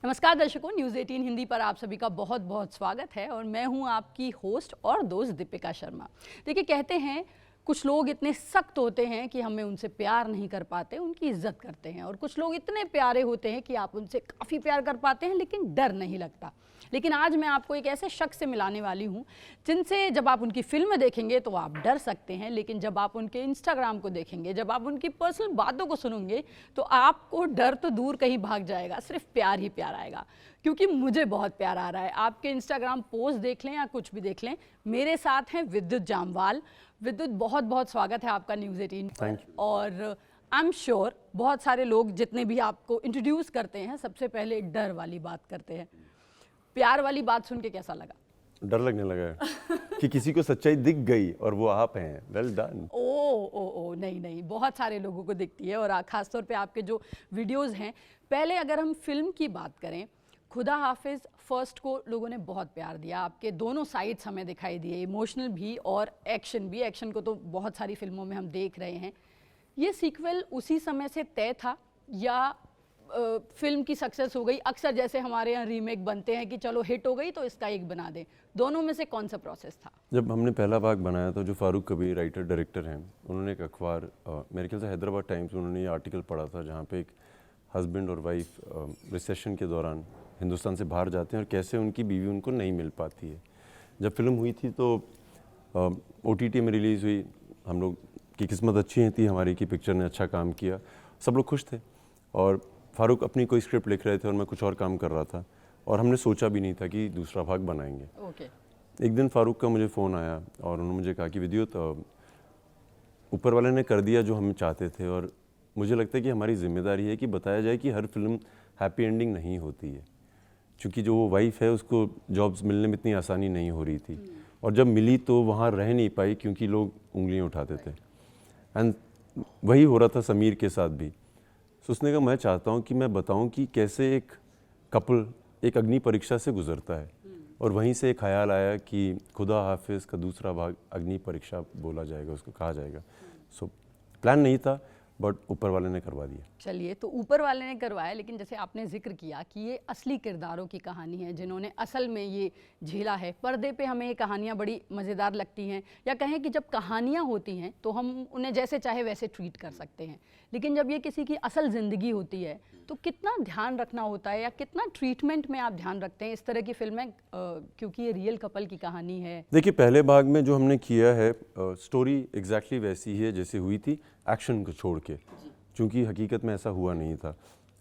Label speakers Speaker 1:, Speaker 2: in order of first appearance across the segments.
Speaker 1: नमस्कार दर्शकों, न्यूज़ 18 हिंदी पर आप सभी का बहुत बहुत स्वागत है और मैं हूं आपकी होस्ट और दोस्त दीपिका शर्मा। देखिए, कहते हैं कुछ लोग इतने सख्त होते हैं कि हमें उनसे प्यार नहीं कर पाते, उनकी इज्जत करते हैं, और कुछ लोग इतने प्यारे होते हैं कि आप उनसे काफ़ी प्यार कर पाते हैं लेकिन डर नहीं लगता। लेकिन आज मैं आपको एक ऐसे शख्स से मिलाने वाली हूँ जिनसे जब आप उनकी फिल्म देखेंगे तो आप डर सकते हैं, लेकिन जब आप उनके इंस्टाग्राम को देखेंगे, जब आप उनकी पर्सनल बातों को सुनेंगे तो आपको डर तो दूर कहीं भाग जाएगा, सिर्फ प्यार ही प्यार आएगा। क्योंकि मुझे बहुत प्यार आ रहा है। आपके इंस्टाग्राम पोस्ट देख लें या कुछ भी देख लें, मेरे साथ हैं विद्युत जामवाल। विद्युत, बहुत बहुत स्वागत है आपका न्यूज़ 18 पर। और आई एम श्योर बहुत सारे लोग जितने भी आपको इंट्रोड्यूस करते हैं सबसे पहले डर वाली बात करते हैं। प्यार वाली बात सुन के कैसा लगा?
Speaker 2: डर लगने लगा है कि किसी को सच्चाई दिख गई और वो आप हैं। Well done.
Speaker 1: ओ नहीं नहीं, बहुत सारे लोगों को दिखती है, और खासतौर पे आपके जो वीडियोस हैं। पहले अगर हम फिल्म की बात करें, खुदा हाफिज़ फर्स्ट को लोगों ने बहुत प्यार दिया, आपके दोनों साइड्स हमें दिखाई दिए, इमोशनल भी और एक्शन भी। एक्शन को तो बहुत सारी फिल्मों में हम देख रहे हैं। ये सीक्वल उसी समय से तय था या फिल्म की सक्सेस हो गई? अक्सर जैसे हमारे यहाँ रीमेक बनते हैं कि चलो हिट हो गई तो इसका एक बना दें, दोनों में से कौन सा प्रोसेस था?
Speaker 2: जब हमने पहला भाग बनाया तो जो फारूक कबीर राइटर डायरेक्टर हैं, उन्होंने एक अखबार, मेरे ख्याल से हैदराबाद टाइम्स में उन्होंने ये आर्टिकल पढ़ा था जहाँ पे एक हस्बैंड और वाइफ रिसेशन के दौरान हिंदुस्तान से बाहर जाते हैं और कैसे उनकी बीवी उनको नहीं मिल पाती है। जब फिल्म हुई थी तो OTT में रिलीज़ हुई, हम लोग की किस्मत अच्छी थी हमारी कि पिक्चर ने अच्छा काम किया, सब लोग खुश थे। और फारूक अपनी कोई स्क्रिप्ट लिख रहे थे और मैं कुछ और काम कर रहा था, और हमने सोचा भी नहीं था कि दूसरा भाग बनाएंगे। एक दिन फारूक का मुझे फ़ोन आया और उन्होंने मुझे कहा कि विद्युत, ऊपर वाले ने कर दिया जो हम चाहते थे, और मुझे लगता है कि हमारी जिम्मेदारी है कि बताया जाए कि हर फिल्म हैप्पी एंडिंग नहीं होती है। क्योंकि जो वो वाइफ है उसको जॉब्स मिलने में इतनी आसानी नहीं हो रही थी, और जब मिली तो वहाँ रह नहीं पाई क्योंकि लोग उंगलियाँ उठाते थे। एंड वही हो रहा था समीर के साथ भी। तो उसने कहा मैं चाहता हूँ कि मैं बताऊँ कि कैसे एक कपल एक अग्नि परीक्षा से गुजरता है, और वहीं से एक ख्याल आया कि खुदा हाफिज़ का दूसरा भाग अग्नि परीक्षा बोला जाएगा, उसको कहा जाएगा। सो प्लान नहीं था, बट ऊपर वाले ने करवा दिया।
Speaker 1: चलिए, तो ऊपर वाले ने करवाया, लेकिन जैसे आपने जिक्र किया कि ये असली किरदारों की कहानी है जिन्होंने असल में ये झेला है। पर्दे पे हमें ये कहानियाँ बड़ी मज़ेदार लगती हैं, या कहें कि जब कहानियाँ होती हैं तो हम उन्हें जैसे चाहे वैसे ट्रीट कर सकते हैं, लेकिन जब ये किसी की असल ज़िंदगी होती है तो कितना ध्यान रखना होता है, या कितना ट्रीटमेंट में आप ध्यान रखते हैं इस तरह की फिल्में, क्योंकि ये रियल कपल की कहानी है?
Speaker 2: देखिए, पहले भाग में जो हमने किया है स्टोरी एग्जैक्टली वैसी ही है जैसे हुई थी, एक्शन को छोड़ के, क्योंकि हकीकत में ऐसा हुआ नहीं था।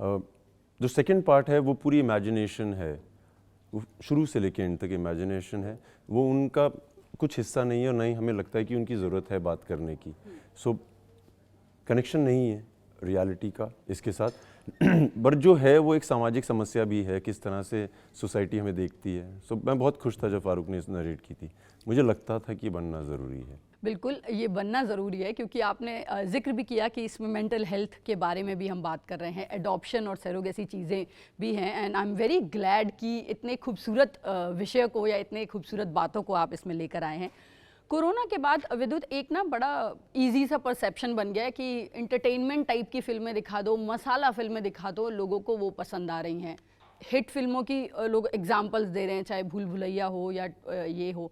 Speaker 2: जो सेकंड पार्ट है वो पूरी इमेजिनेशन है, वो शुरू से लेके एंड तक इमेजिनेशन है। वो उनका कुछ हिस्सा नहीं है, और नहीं हमें लगता है कि उनकी ज़रूरत है बात करने की। सो कनेक्शन नहीं है रियलिटी का इसके साथ। बट जो है वो एक सामाजिक समस्या भी है, किस तरह से सोसाइटी हमें देखती है। सो मैं बहुत खुश था जब फारूक ने इस नरेट की थी। मुझे लगता था कि बनना ज़रूरी है।
Speaker 1: बिल्कुल, ये बनना ज़रूरी है, क्योंकि आपने जिक्र भी किया कि इसमें मेंटल हेल्थ के बारे में भी हम बात कर रहे हैं, एडॉप्शन और सरोगेसी चीज़ें भी हैं। And I am very glad कि इतने खूबसूरत विषय को या इतने खूबसूरत बातों को आप इसमें लेकर आए हैं। कोरोना के बाद विद्युत एक ना बड़ा इजी सा परसेप्शन बन गया है कि इंटरटेनमेंट टाइप की फिल्में दिखा दो, मसाला फिल्में दिखा दो, लोगों को वो पसंद आ रही हैं। हिट फिल्मों की लोग एग्जांपल्स दे रहे हैं, चाहे भूल भुलैया हो या ये हो।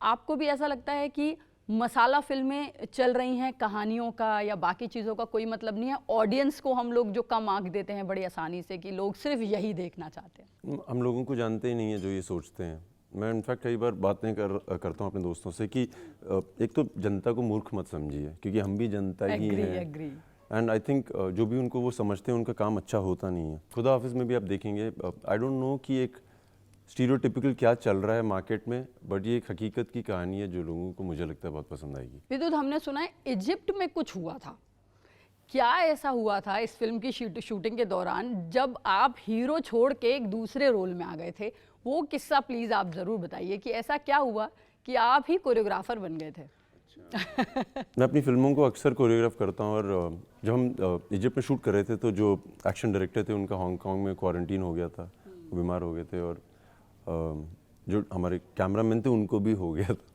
Speaker 1: आपको भी ऐसा लगता है कि मसाला फिल्में चल रही हैं, कहानियों का या बाकी चीज़ों का कोई मतलब नहीं है? ऑडियंस को हम लोग जो कम आंक देते हैं बड़ी आसानी से कि लोग सिर्फ यही देखना चाहते हैं।
Speaker 2: हम लोगों को जानते ही नहीं है जो ये सोचते हैं। मैं इनफैक्ट कई बार बातें करता हूँ अपने दोस्तों से कि एक तो जनता को मूर्ख मत समझिए, क्योंकि हम भी जनता ही हैं। एंड आई थिंक जो भी उनको वो समझते हैं उनका काम अच्छा होता नहीं है। खुदा हाफिज़ में भी आप देखेंगे, आई डोंट नो कि एक स्टीरियोटिपिकल क्या चल रहा है मार्केट में, बट ये एक हकीकत की कहानी है जो लोगों को मुझे लगता है बहुत पसंद आएगी।
Speaker 1: विद्युत, हमने सुना है इजिप्ट में कुछ हुआ था, क्या ऐसा हुआ था इस फिल्म की शूटिंग के दौरान जब आप हीरो छोड़ के एक दूसरे रोल में आ गए थे? वो किस्सा प्लीज़ आप ज़रूर बताइए कि ऐसा क्या हुआ कि आप ही कोरियोग्राफर बन गए थे?
Speaker 2: मैं अपनी फिल्मों को अक्सर कोरियोग्राफ करता हूँ, और जब हम इजिप्ट में शूट कर रहे थे तो जो एक्शन डायरेक्टर थे उनका हांगकांग में क्वारंटीन हो गया था, वो बीमार हो गए थे, और जो हमारे कैमरामैन थे उनको भी हो गया था।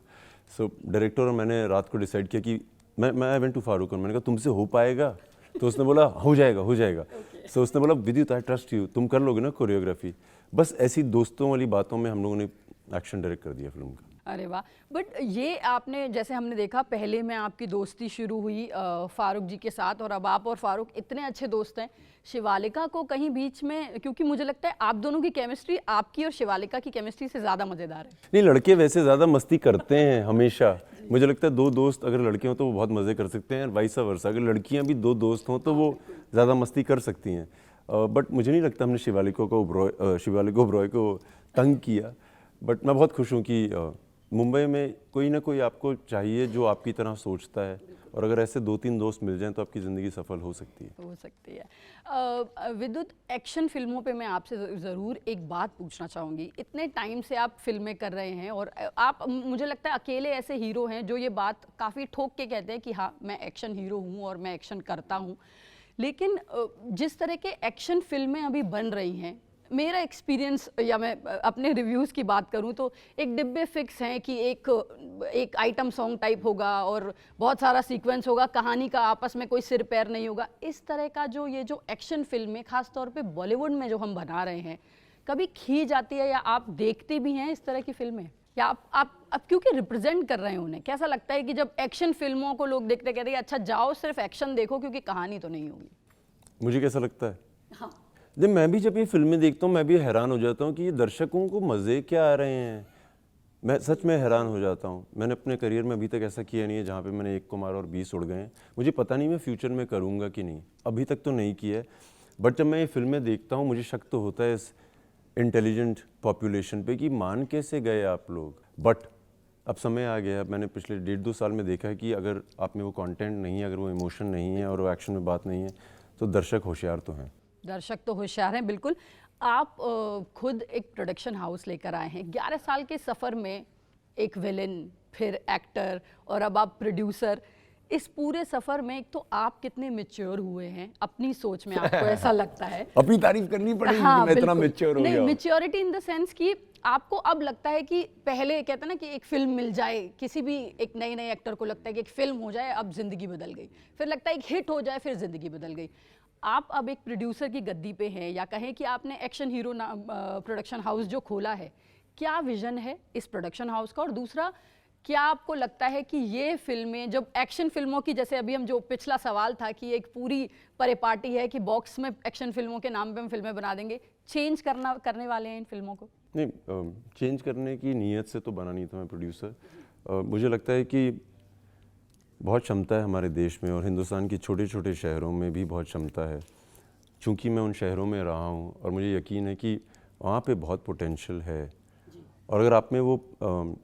Speaker 2: सो डायरेक्टर और मैंने रात को डिसाइड किया कि मैं वेंट टू फारूक और मैंने कहा तुमसे हो पाएगा? तो उसने बोला हो जाएगा हो जाएगा। सो उसने बोला विद्युत आई ट्रस्ट यू, तुम कर लोगे ना कोरियोग्राफी। बस ऐसी दोस्तों वाली बातों में हम लोगों ने एक्शन डायरेक्ट कर दिया फिल्म का।
Speaker 1: अरे वाह। बट ये आपने, जैसे हमने देखा पहले में आपकी दोस्ती शुरू हुई फारूक जी के साथ, और अब आप और फारूक इतने अच्छे दोस्त हैं। शिवालिका को कहीं बीच में, क्योंकि मुझे लगता है आप दोनों की केमिस्ट्री आपकी और शिवालिका की केमिस्ट्री से ज़्यादा मज़ेदार है।
Speaker 2: नहीं, लड़के वैसे ज़्यादा मस्ती करते हैं हमेशा। मुझे लगता है दो दोस्त अगर लड़के हों तो वो बहुत मज़े कर सकते हैं, वाइसा वर्सा अगर लड़कियां भी दो दोस्त हों तो वो ज़्यादा मस्ती कर सकती हैं। बट मुझे नहीं लगता हमने शिवालिका ओबरॉय को तंग किया। बट मैं बहुत खुश हूँ कि मुंबई में कोई ना कोई आपको चाहिए जो आपकी तरह सोचता है, और अगर ऐसे 2-3 दोस्त मिल जाएं तो आपकी ज़िंदगी सफल हो सकती है।
Speaker 1: हो सकती है। विद्युत, एक्शन फिल्मों पे मैं आपसे ज़रूर एक बात पूछना चाहूँगी। इतने टाइम से आप फिल्में कर रहे हैं, और आप, मुझे लगता है अकेले ऐसे हीरो हैं जो ये बात काफ़ी ठोक के कहते हैं कि हाँ मैं एक्शन हीरो हूँ और मैं एक्शन करता हूँ। लेकिन जिस तरह के एक्शन फिल्में अभी बन रही हैं, मेरा एक्सपीरियंस, या मैं अपने रिव्यूज़ की बात करूं तो एक डिब्बे फिक्स हैं कि एक आइटम सॉन्ग टाइप होगा और बहुत सारा सीक्वेंस होगा, कहानी का आपस में कोई सिर पैर नहीं होगा। इस तरह का ये जो एक्शन फिल्में खास तौर पे बॉलीवुड में जो हम बना रहे हैं, कभी खींच जाती है या आप देखते भी हैं इस तरह की फिल्में, या आप क्योंकि रिप्रेजेंट कर रहे हैं उन्हें, कैसा लगता है कि जब एक्शन फिल्मों को लोग देखते कहते हैं अच्छा जाओ सिर्फ एक्शन देखो क्योंकि कहानी तो नहीं होगी?
Speaker 2: मुझे कैसा लगता है,
Speaker 1: हाँ,
Speaker 2: जब ये फिल्में देखता हूँ मैं भी हैरान हो जाता हूँ कि ये दर्शकों को मज़े क्या आ रहे हैं। मैं सच में हैरान हो जाता हूँ। मैंने अपने करियर में अभी तक ऐसा किया नहीं है जहाँ पे मैंने 1 को मारा और 20 उड़ गए हैं। मुझे पता नहीं मैं फ्यूचर में करूँगा कि नहीं, अभी तक तो नहीं किया है। बट जब मैं ये फिल्में देखता हूँ मुझे शक तो होता है इस इंटेलिजेंट पॉपुलेशन पे कि मान कैसे गए आप लोग। बट अब समय आ गया। मैंने पिछले 1.5-2 साल में देखा है कि अगर आप में वो कंटेंट नहीं है, अगर वो इमोशन नहीं है और वो एक्शन में बात नहीं है, तो दर्शक होशियार तो हैं।
Speaker 1: दर्शक तो होशियार हैं, बिल्कुल। आप खुद एक प्रोडक्शन हाउस लेकर आए हैं। 11 साल के सफ़र में एक विलेन, फिर एक्टर, और अब आप प्रोड्यूसर। इस पूरे सफ़र में एक तो आप कितने मैच्योर हुए हैं अपनी सोच में, आपको ऐसा लगता है?
Speaker 2: अपनी तारीफ करनी पड़ेगी कि मैं इतना मैच्योर हो गया।
Speaker 1: नहीं, मैच्योरिटी इन द सेंस कि आपको अब लगता है कि पहले कहते हैं ना कि एक फिल्म मिल जाए, किसी भी एक नए एक्टर को लगता है कि एक फिल्म हो जाए अब ज़िंदगी बदल गई, फिर लगता है एक हिट हो जाए फिर ज़िंदगी बदल गई। आप अब एक प्रोड्यूसर की गद्दी पे हैं, या कहें कि आपने एक्शन हीरो प्रोडक्शन हाउस जो खोला है, क्या विजन है इस प्रोडक्शन हाउस का? और दूसरा, क्या आपको लगता है कि ये फिल्में जब एक्शन फिल्मों की, जैसे अभी हम जो पिछला सवाल था कि एक पूरी परिपाटी है कि बॉक्स में एक्शन फिल्मों के नाम पे हम फिल्में बना देंगे, चेंज करने वाले हैं इन फिल्मों को?
Speaker 2: नहीं, चेंज करने की नीयत से तो बना नहीं था मैं प्रोड्यूसर। मुझे लगता है कि बहुत क्षमता है हमारे देश में, और हिंदुस्तान के छोटे छोटे शहरों में भी बहुत क्षमता है। चूँकि मैं उन शहरों में रहा हूँ और मुझे यकीन है कि वहाँ पे बहुत पोटेंशियल है, और अगर आप में वो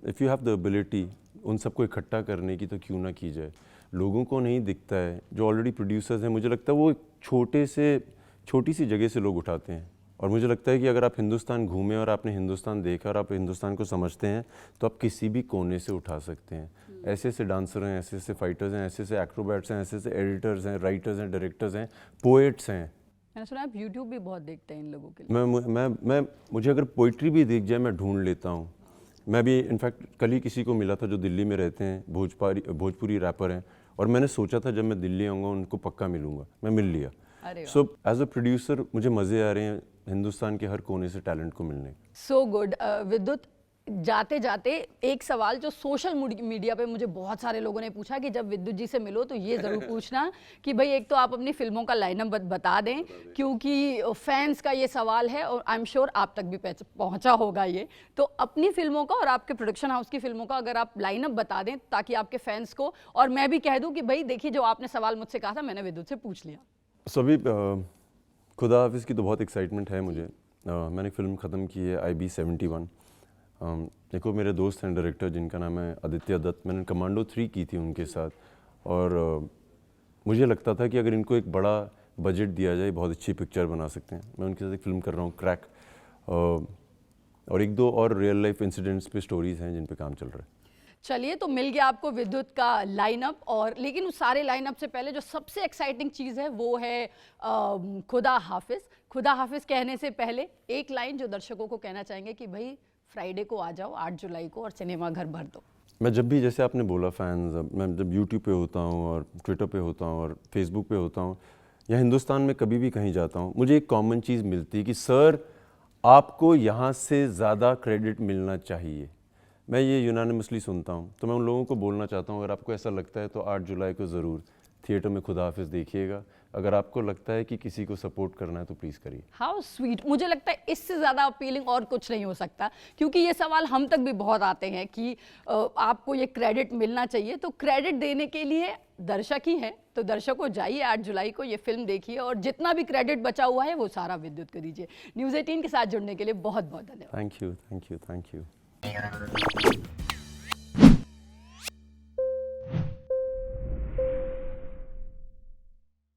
Speaker 2: if you have the ability उन सबको इकट्ठा करने की, तो क्यों ना की जाए। लोगों को नहीं दिखता है, जो ऑलरेडी प्रोड्यूसर्स हैं, मुझे लगता है वो एक छोटी सी जगह से लोग उठाते हैं। और मुझे लगता है कि अगर आप हिंदुस्तान घूमें और आपने हिंदुस्तान देखा और आप हिंदुस्तान को समझते हैं, तो आप किसी भी कोने से उठा सकते हैं। ऐसे ऐसे डांसर हैं, ऐसे ऐसे फाइटर्स हैं, ऐसे ऐसे एक्रोबैट्स हैं, ऐसे ऐसे एडिटर्स हैं, राइटर्स हैं, डायरेक्टर्स हैं, पोएट्स हैं।
Speaker 1: मैंने सुना आप यूट्यूब भी बहुत देखते हैं इन लोगों के लिए।
Speaker 2: मैं मुझे अगर पोइट्री भी दिख जाए मैं ढूंढ लेता हूँ। मैं भी इनफैक्ट कल ही किसी को मिला था जो दिल्ली में रहते हैं, भोजपुरी रैपर हैं, और मैंने सोचा था जब मैं दिल्ली आऊँगा उनको पक्का मिलूँगा, मैं मिल लिया। सो एज अ प्रोड्यूसर मुझे मज़े आ रहे हैं हिंदुस्तान के हर कोने से टैलेंट को मिलने।
Speaker 1: So good. विद्युत, जाते जाते एक सवाल जो सोशल मीडिया पे मुझे बहुत सारे लोगों ने पूछा कि जब विद्युत जी से मिलो तो ये ज़रूर पूछना कि भाई एक तो आप अपनी फिल्मों का लाइनअप बता दें, क्योंकि फैंस का ये सवाल है और आई एम श्योर आप तक भी पहुंचा होगा ये। तो अपनी फिल्मों का और आपके प्रोडक्शन हाउस की फिल्मों का अगर आप लाइनअप बता दें ताकि आपके फैंस को, और मैं भी कह दूँ कि भाई देखिए जो आपने सवाल मुझसे कहा था मैंने विद्युत से पूछ लिया।
Speaker 2: सभी खुदा हाफिज़ की तो बहुत एक्साइटमेंट है मुझे। मैंने फिल्म ख़त्म की है IB 71। देखो मेरे दोस्त हैं डायरेक्टर जिनका नाम है आदित्य दत्त, मैंने कमांडो 3 की थी उनके साथ, और मुझे लगता था कि अगर इनको एक बड़ा बजट दिया जाए बहुत अच्छी पिक्चर बना सकते हैं। मैं उनके साथ एक फिल्म कर रहा हूँ क्रैक, और 1-2 और रियल लाइफ इंसिडेंट्स पे स्टोरीज़ हैं जिन पे काम चल रहा है।
Speaker 1: चलिए, तो मिल गया आपको विद्युत का लाइनअप, और लेकिन उस सारे लाइनअप से पहले जो सबसे एक्साइटिंग चीज़ है वो है खुदा हाफिज़। खुदा हाफिज़ कहने से पहले एक लाइन जो दर्शकों को कहना चाहेंगे कि भाई फ्राइडे को आ जाओ 8 जुलाई को और सिनेमा घर भर दो।
Speaker 2: मैं जब भी, जैसे आपने बोला फैंस, मैं जब यूट्यूब पे होता हूँ और ट्विटर पे होता हूँ और फेसबुक पे होता हूँ, या हिंदुस्तान में कभी भी कहीं जाता हूँ, मुझे एक कॉमन चीज़ मिलती है कि सर आपको यहाँ से ज़्यादा क्रेडिट मिलना चाहिए। मैं ये यूनानिमसली सुनता हूँ। तो मैं उन लोगों को बोलना चाहता हूँ, अगर आपको ऐसा लगता है तो 8 जुलाई को ज़रूर थिएटर में खुदा हाफिज़ देखिएगा। अगर आपको लगता है कि किसी को सपोर्ट करना है तो प्लीज़ करिए।
Speaker 1: How sweet. मुझे लगता है इससे ज़्यादा अपीलिंग और कुछ नहीं हो सकता, क्योंकि ये सवाल हम तक भी बहुत आते हैं कि आपको ये क्रेडिट मिलना चाहिए। तो क्रेडिट देने के लिए दर्शक ही है, तो दर्शकों जाइए 8 जुलाई को ये फिल्म देखिए और जितना भी क्रेडिट बचा हुआ है वो सारा विद्युत को दीजिए। न्यूज़ 18 के साथ जुड़ने के लिए बहुत बहुत धन्यवाद।
Speaker 2: Thank you, thank you, thank you.